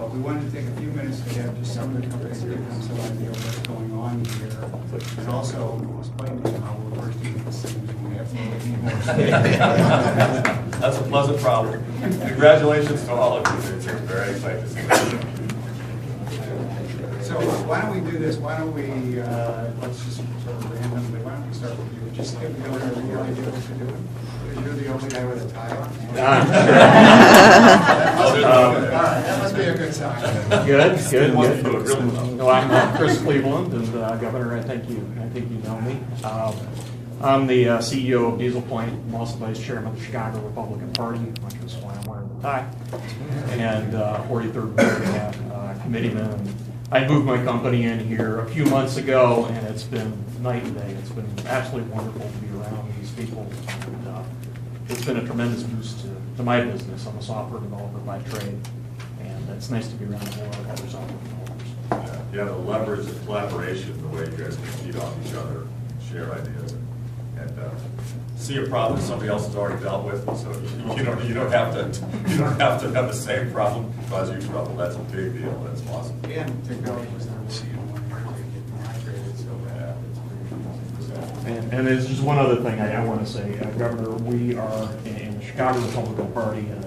So we wanted to take a few minutes to have just some of the companies give them some idea of what's going on here, and also explain to them how we're working with this thing. We have to need more. That's a pleasant problem. Congratulations to all of you. It's very exciting to see that. So why don't we do this? Why don't we, let's just sort of randomly, why don't we start with you? Just give the owner any idea what you're doing. Because you're the only guy with a tie on. All right, that must be a good sign. Good. No, I'm Chris Cleveland, and Governor, I think you know me. I'm the CEO of Diesel Point. I'm also Vice Chairman of the Chicago Republican Party, which is why I'm wearing the tie, and 43rd committeeman. I moved my company in here a few months ago, and it's been night and day. It's been absolutely wonderful to be around these people. And, it's been a tremendous boost to my business. I'm a software developer by trade, and it's nice to be around a whole lot of other software developers. Yeah, the leverage of collaboration, the way you guys can feed off each other, share ideas, and see a problem that somebody else has already dealt with, so you don't have to have the same problem cause you trouble. That's a big deal. That's awesome. And technology was never seen in 1 year to get migrated, so it's pretty And there's just one other thing I want to say, Governor. We are in the Chicago Republican Party, and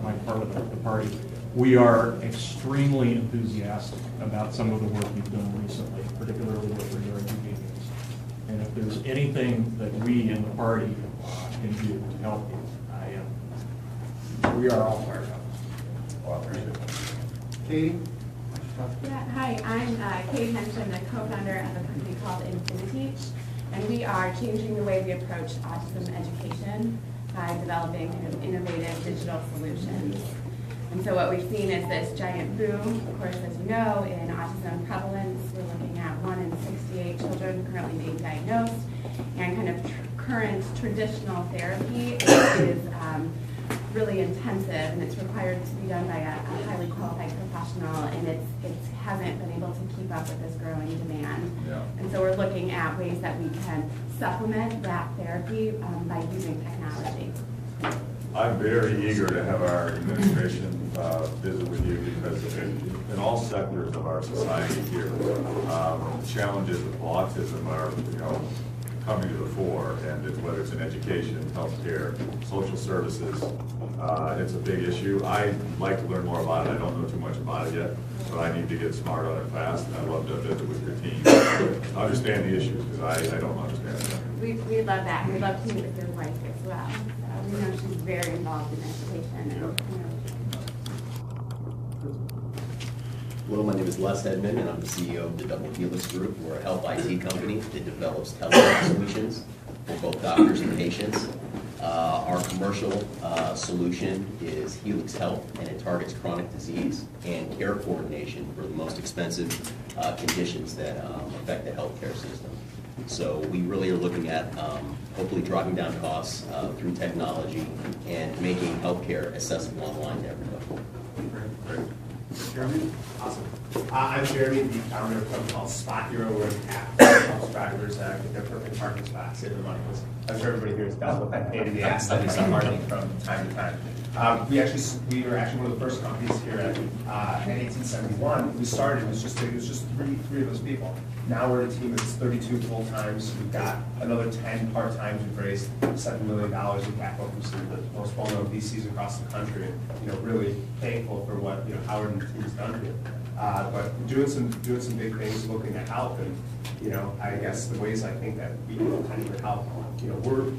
I'm part of the party. We are extremely enthusiastic about some of the work we've done recently, particularly with regard to unions. And if there's anything that we in the party can do to help you, we are all fired up. Well, I appreciate it. Katie? Yeah, hi, I'm Katie Henson, the co-founder of a company called Infinity, and we are changing the way we approach autism education by developing innovative digital solutions. And so what we've seen is this giant boom, of course, as you know, in autism prevalence. We're looking at 1 in 68 children currently being diagnosed, and kind of current traditional therapy is really intensive, and it's required to be done by a highly qualified professional, and it hasn't been able to keep up with this growing demand. Yeah. And so we're looking at ways that we can supplement that therapy by using technology. I'm very eager to have our administration visit with you because in all sectors of our society here, the challenges of autism are, coming to the fore, and whether it's in education, healthcare, social services, it's a big issue. I'd like to learn more about it. I don't know too much about it yet, but I need to get smart on it fast, and I'd love to visit with your team, understand the issues, because I don't understand them. We love that. We'd love to meet with your wife as well. We know she's very involved in education. And, Hello, my name is Les Edmond, and I'm the CEO of the Double Helix Group. We're a health IT company that develops health solutions for both doctors and patients. Our commercial solution is Helix Health, and it targets chronic disease and care coordination for the most expensive conditions that affect the healthcare system. So we really are looking at hopefully driving down costs through technology and making healthcare accessible online to everybody. Great. Jeremy? Awesome. I'm Jeremy, the founder of a company called Spot Hero. We're an app that helps drivers get their perfect parking spot, save their money. I'm sure everybody here has dealt with that pain in the ass that is on parking from time to time. We were actually one of the first companies here in 1871. We started, it was just three of those people. Now we're a team that's 32 full-times. We've got another 10 part-times. We've raised $7 million in capital from some of the most well-known VCs across the country. Really thankful for what Howard and the team has done here. But doing some big things, looking at health, and I guess the ways I think that we can potentially help. We're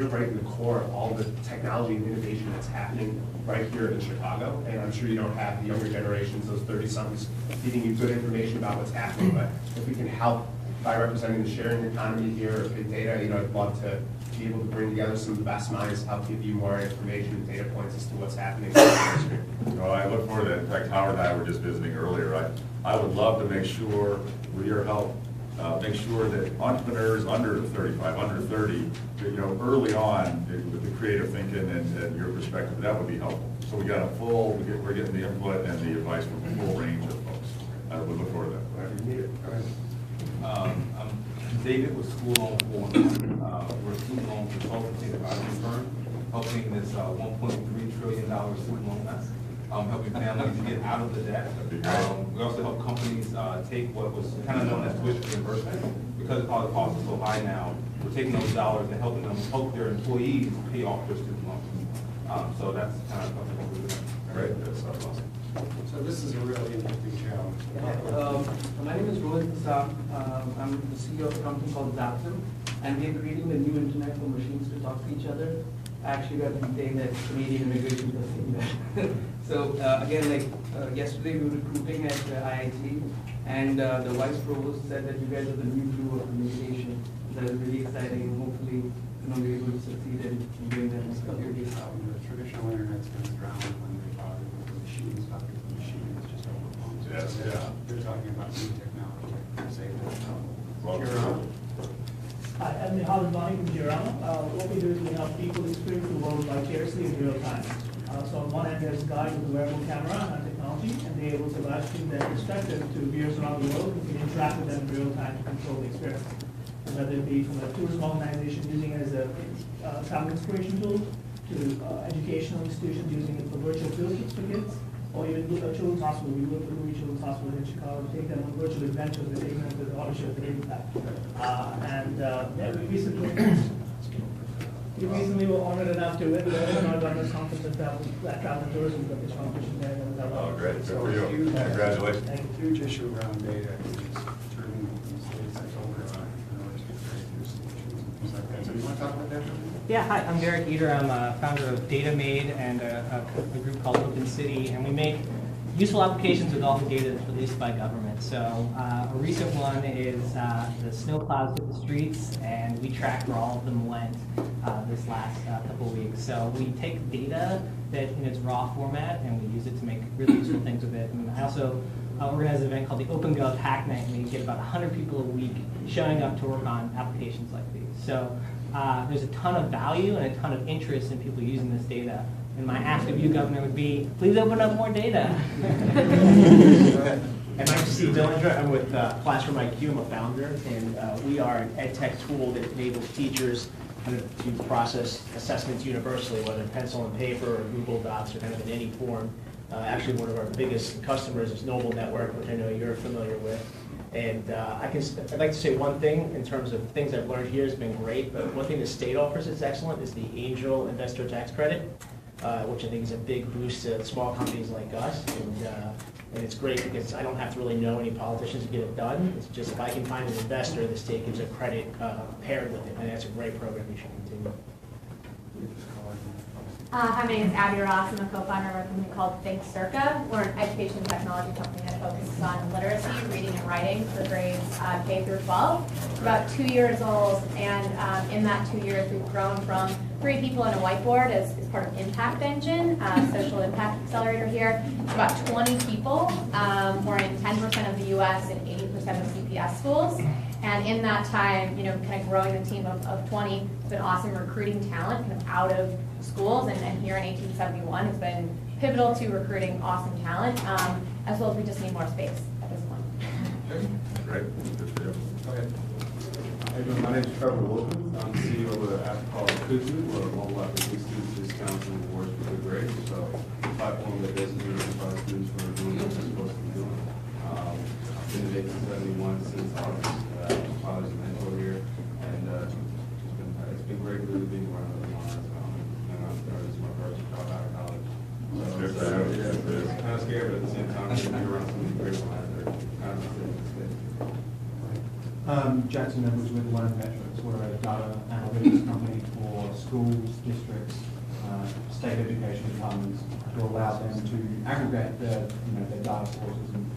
right in the core of all the technology and innovation that's happening right here in Chicago. And I'm sure you don't have the younger generations, those 30-somethings, feeding you good information about what's happening. But if we can help by representing the sharing economy here, big data, I'd love to be able to bring together some of the best minds, help give you more information and data points as to what's happening in the industry. Well, I look forward to that. In fact, Howard and I were just visiting earlier. I would love to make sure, with your help, make sure that entrepreneurs under 35, under 30, early on with the creative thinking and your perspective, that would be helpful. So we got we're getting the input and the advice from a full range of folks. I would look forward to that. Whatever you need it. Go ahead. I'm David with School Loan Corner. We're a student loan consultancy advisory firm, helping this $1.3 trillion student loan mess. helping families get out of the debt. We also help companies take what was kind of known as tuition reimbursement. Because the cost is so high now, we're taking those dollars and helping them help their employees pay off their student loans. So that's kind of what we're doing. Great, that's awesome. So this is a really interesting challenge. My name is Rohit Prasad. I'm the CEO of a company called Zaptum, and we are creating the new internet for machines to talk to each other. I actually got to say that Canadian immigration was saying that. So again, like yesterday we were recruiting at IIT, and the vice provost said that you guys are the new glue of communication. That is really exciting, and hopefully we're able to succeed in doing that in security. The traditional internet's been drowned when they thought it was the machines, talking to the machine, it's just overwhelmed. Yes, yeah. They're talking about new technology, say that. Well, Hi, I'm Nihal Advani from Girona. What we do is we help people experience the world vicariously in real time. So on one end, there's a guy with a wearable camera and technology, and they're able to live stream their perspective to viewers around the world, and we can interact with them in real time to control the experience. And whether it be from a tourism organization using it as a travel inspiration tool, to educational institutions using it for virtual field trips for kids, or even a children's hospital. We work with Louis Children's Hospital in Chicago to take them on virtual adventures. We're taking them to the auto show, the impact. We recently were honored enough to win the Illinois Governors Conference of Travel and Tourism, but this competition there. Oh, great, good So for it's you. huge. Congratulations. A huge issue around data, which is turning these data sets over to entrepreneurs to create new solutions and things like that. So you want to talk about that? Yeah, hi, I'm Derek Eater. I'm a founder of DataMade and a group called Open City, and we make useful applications with all the data that's released by government. So a recent one is the snow clouds hit the streets, and we tracked where all of them went this last couple of weeks. So we take data that in its raw format, and we use it to make really useful things with it. And I also organize an event called the OpenGov Hack Night, and we get about 100 people a week showing up to work on applications like these. So there's a ton of value and a ton of interest in people using this data. And my ask of you, Governor, would be, please open up more data. And I'm Steve Dillinger. I'm with Classroom IQ. I'm a founder, and we are an ed tech tool that enables teachers to process assessments universally, whether pencil and paper or Google Docs or kind of in any form. Actually, one of our biggest customers is Noble Network, which I know you're familiar with. And I'd like to say one thing in terms of things I've learned here has been great, but one thing the state offers that's excellent is the Angel Investor Tax Credit, which I think is a big boost to small companies like us. And it's great because I don't have to really know any politicians to get it done. It's just if I can find an investor, the state gives a credit paired with it, and that's a great program we should continue. Hi, my name is Abby Ross. I'm a co-founder of a company called Think Circa. We're an education technology company that focuses on literacy, reading and writing for grades K through 12. We're about 2 years old, and in that 2 years, we've grown from 3 people and a whiteboard as part of Impact Engine, social impact accelerator here, to about 20 people. We're in 10% of the U.S. and 80% of CPS schools. And in that time, kind of growing the team of 20, it's been awesome recruiting talent kind of out of schools, and here in 1871 has been pivotal to recruiting awesome talent, as well as we just need more space at this point. Great, good for you. Go ahead. Hey, my name is Trevor Wilkins. I'm the CEO of an app called Kuzu. We're a mobile app that gives students discounts and rewards for good grades. So a platform that basically notifies students for doing what they're supposed to be doing. I've been in 1871 since August. Father's a mentor here, and it's been great really being around the lines. This is my first job out of college. So it's kind of scary, but at the same time, being around so many great minds that are kind of in this space. Jackson Edwards with Learn Metrics. We're a data analytics company for schools, districts, state education departments to allow them to aggregate their data sources and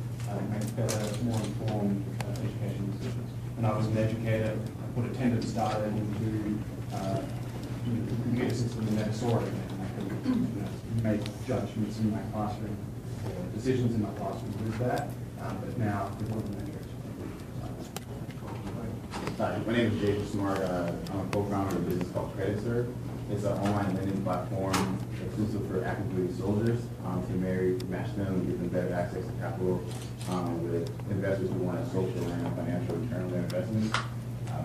make better, more informed education decisions. And I was an educator. I put attendance data into the computer system and never saw it again. I could make judgments in my classroom, decisions in my classroom with that, but now with all the metrics. Hi, my name is Jay Smart. I'm a co-founder of a business called CreditServe. It's an online lending platform exclusive for active duty soldiers to match them and give them better access to capital with investors who want a social and financial return on their investments.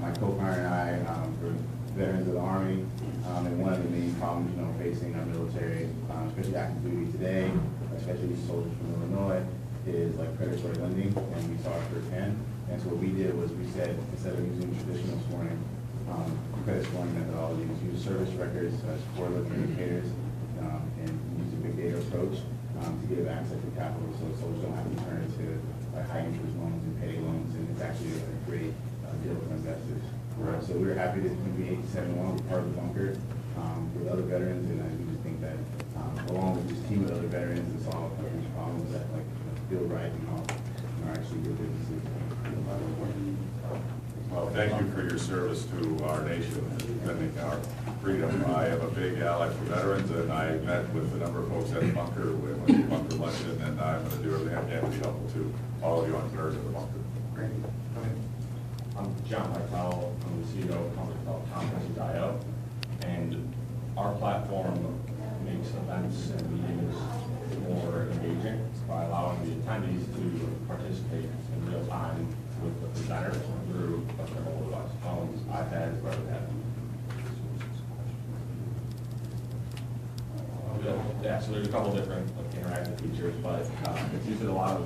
My co-founder and I are veterans of the Army, and one of the main problems facing our military, especially active duty today, especially soldiers from Illinois, is like predatory lending, and we saw it firsthand. And so what we did was we said, instead of using traditional scoring, credit scoring methodologies, use service records as forward-looking indicators, and use a big data approach to give access to capital, so soldiers don't have to turn to high interest loans and payday loans, and it's actually a great deal for investors. So we were happy to be 871, we're part of the bunker with other veterans, and we just think that along with this team of other veterans and solve these problems that like feel right and all are actually good businesses. Well, thank you for your service to our nation and defending our freedom. I am a big ally for veterans, and I met with a number of folks at the bunker when the bunker luncheon, and I'm going to do everything I can to be helpful to all of you entrepreneurs at the bunker. Great. Go ahead. I'm John Lytle. I'm the CEO of a company called Conferences.io, and our platform makes events and meetings more engaging by allowing the attendees to participate in real time with the presenter through their mobile device, phones, iPads, whatever they have. Yeah, so there's a couple different interactive features, but it's used in a lot of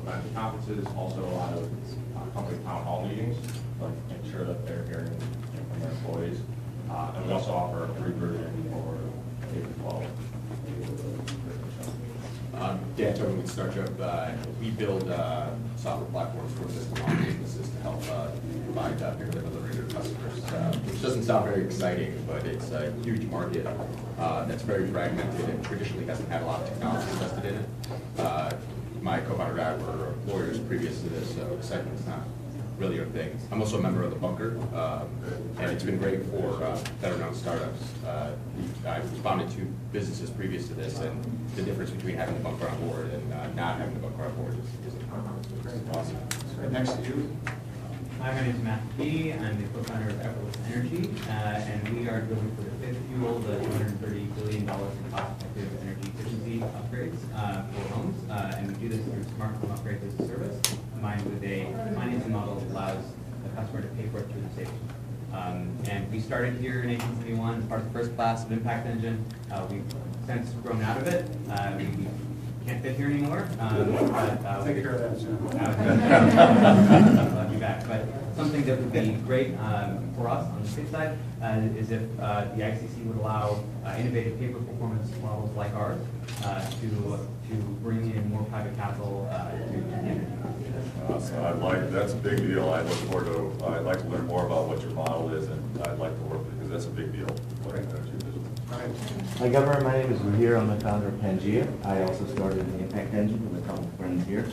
events and conferences, also a lot of company town hall meetings, like make sure that they're hearing from their employees. And we also offer a free version for K-12. Dan Tullman with Startup. We build software platforms for small businesses to help provide bigger delivery to customers, which doesn't sound very exciting, but it's a huge market that's very fragmented and traditionally hasn't had a lot of technology invested in it. My co-founder and I were lawyers previous to this, so excitement's not really our thing. I'm also a member of the bunker, and it's been great for veteran-owned startups. I founded 2 businesses previous to this, and the difference between having the bunker on board and not having the bunker on board is awesome. Right next to you. Hi, my name is Matt B. I'm the co-founder of Effortless Energy, and we are building for the fifth fuel the $230 billion in cost-effective energy efficiency upgrades for homes, and we do this through smart home upgrades as a service, combined with a financing model that allows the customer to pay for it through the savings. And we started here in 1871 as part of the first class of Impact Engine. We've since grown out of it. We can't fit here anymore. Take care of that soon. I'll be back. But something that would be great for us on the state side is if the ICC would allow innovative paper performance models like ours to bring in more private capital to the energy. So that's a big deal. I look forward to, I'd like to learn more about what your model is, and I'd like to work with you, because that's a big deal. Hi, Governor. My name is Rahir. I'm the founder of Pangea. I also started the Impact Engine with a couple of friends here.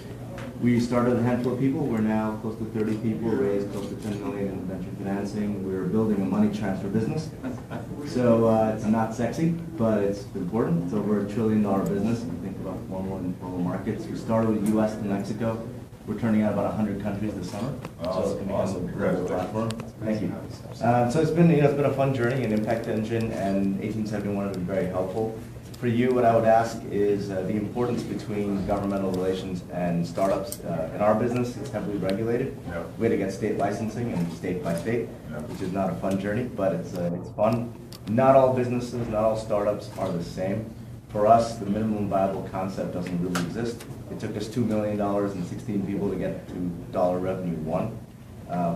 We started a handful of people. We're now close to 30 people, raised close to $10 million in venture financing. We're building a money transfer business. So it's not sexy, but it's important. It's over $1 trillion business. If you think about formal and informal markets. We started with U.S. to Mexico. We're turning out about 100 countries this summer. So it's going to become a global platform. Thank you. So it's been a fun journey, an Impact Engine, and 1871 has been very helpful. For you, what I would ask is the importance between governmental relations and startups. In our business, it's heavily regulated. Yep. We had to get state licensing and state by state, which is not a fun journey, but it's fun. Not all businesses, not all startups are the same. For us, the minimum viable concept doesn't really exist. It took us $2 million and 16 people to get to dollar revenue 1.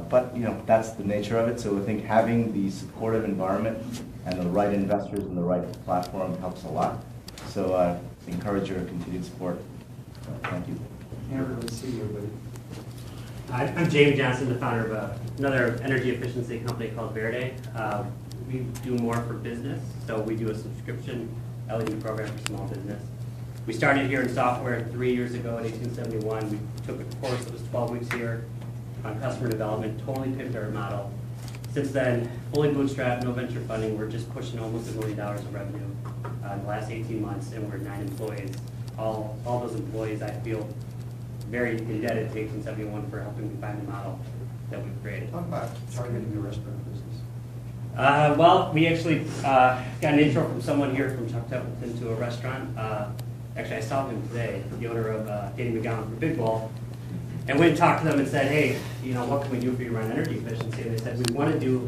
But that's the nature of it. So I think having the supportive environment and the right investors and the right platform helps a lot. So encourage your continued support. Thank you. Can't really see you, but I'm Jamie Johnson, the founder of another energy efficiency company called Verde. We do more for business, so we do a subscription LED program for small business. We started here in software 3 years ago in 1871. We took a course that was 12 weeks here on customer development, totally pivoted our model. Since then, fully bootstrapped, no venture funding. We're just pushing almost $1 million of revenue in the last 18 months, and we're 9 employees. All those employees, I feel very indebted to 1871 for helping me find the model that we've created. talk about targeting the restaurant business. Well, we actually got an intro from someone here from Chuck Templeton to a restaurant. Actually, I saw him today, the owner of Danny McGowan for Big Bowl, and went and talked to them and said, hey, what can we do for you around energy efficiency? And they said, we want to do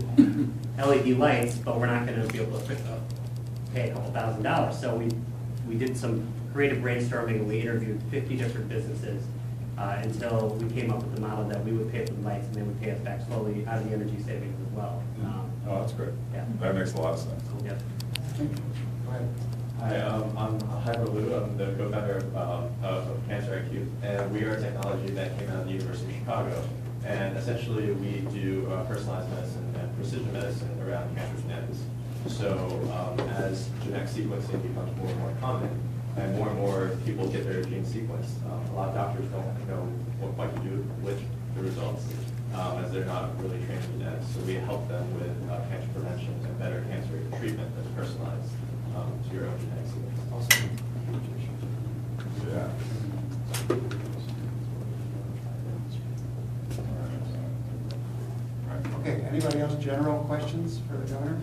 LED lights, but we're not going to be able to pay a couple $1,000s. So we did some creative brainstorming, and we interviewed 50 different businesses until we came up with the model that we would pay for the lights and they would pay us back slowly out of the energy savings as well. Oh, that's great. Yeah. That makes a lot of sense. Yeah. Go ahead. Hi, I'm Hyper Lou. I'm the co-founder of Cancer IQ, and we are a technology that came out of the University of Chicago. And essentially, we do personalized medicine and precision medicine around cancer genetics. So as genetic sequencing becomes more and more common, and more people get their gene sequenced, a lot of doctors don't know what to do with the results, as they're not really trained in genetics. So we help them with cancer prevention and better cancer treatment that's personalized to your own genetic sequence. Awesome. Yeah. Okay, anybody else general questions for the governor?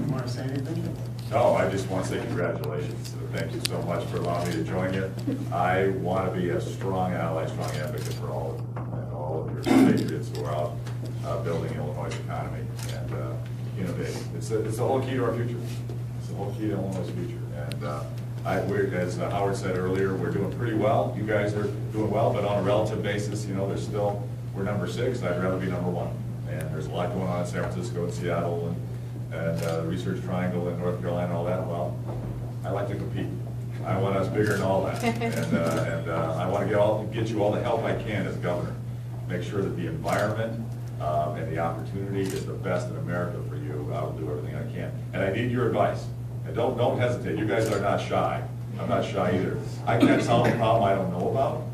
Want to say anything? No, I just want to say congratulations. Thank you so much for allowing me to join you. I want to be a strong ally, strong advocate for all of your patriots who are out building Illinois' economy and innovating. It's the whole key to our future. It's the whole key to Illinois' future. And as Howard said earlier, we're doing pretty well. You guys are doing well, but on a relative basis, we're number 6. I'd rather be number 1. And there's a lot going on in San Francisco and Seattle and the Research Triangle in North Carolina and all that. Well, I like to compete. I want us bigger than all that. And I want to get you all the help I can as governor. Make sure that the environment and the opportunity is the best in America for you. I will do everything I can. And I need your advice. And don't hesitate. You guys are not shy. I'm not shy either. I can't solve a problem I don't know about.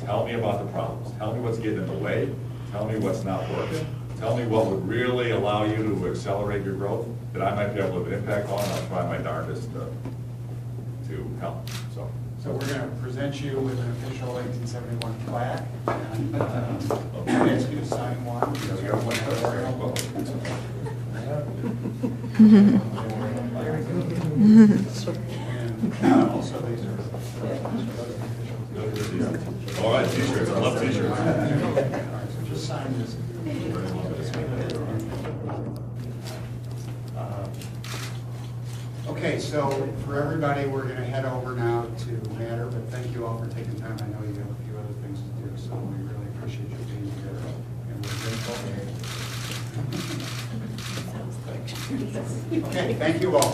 Tell me about the problems. Tell me what's getting in the way. Tell me what's not working. Tell me what would really allow you to accelerate your growth that I might be able to have an impact on. I'll try my darndest to help. So we're going to present you with an official 1871 plaque, and ask you to sign one. You got one and also these are. All right, t-shirts. I love t-shirts. All right, so just sign this. Okay, so for everybody, we're going to head over now to Matter, but thank you all for taking time. I know you have a few other things to do, so we really appreciate you being here, and we're grateful. Okay, thank you all.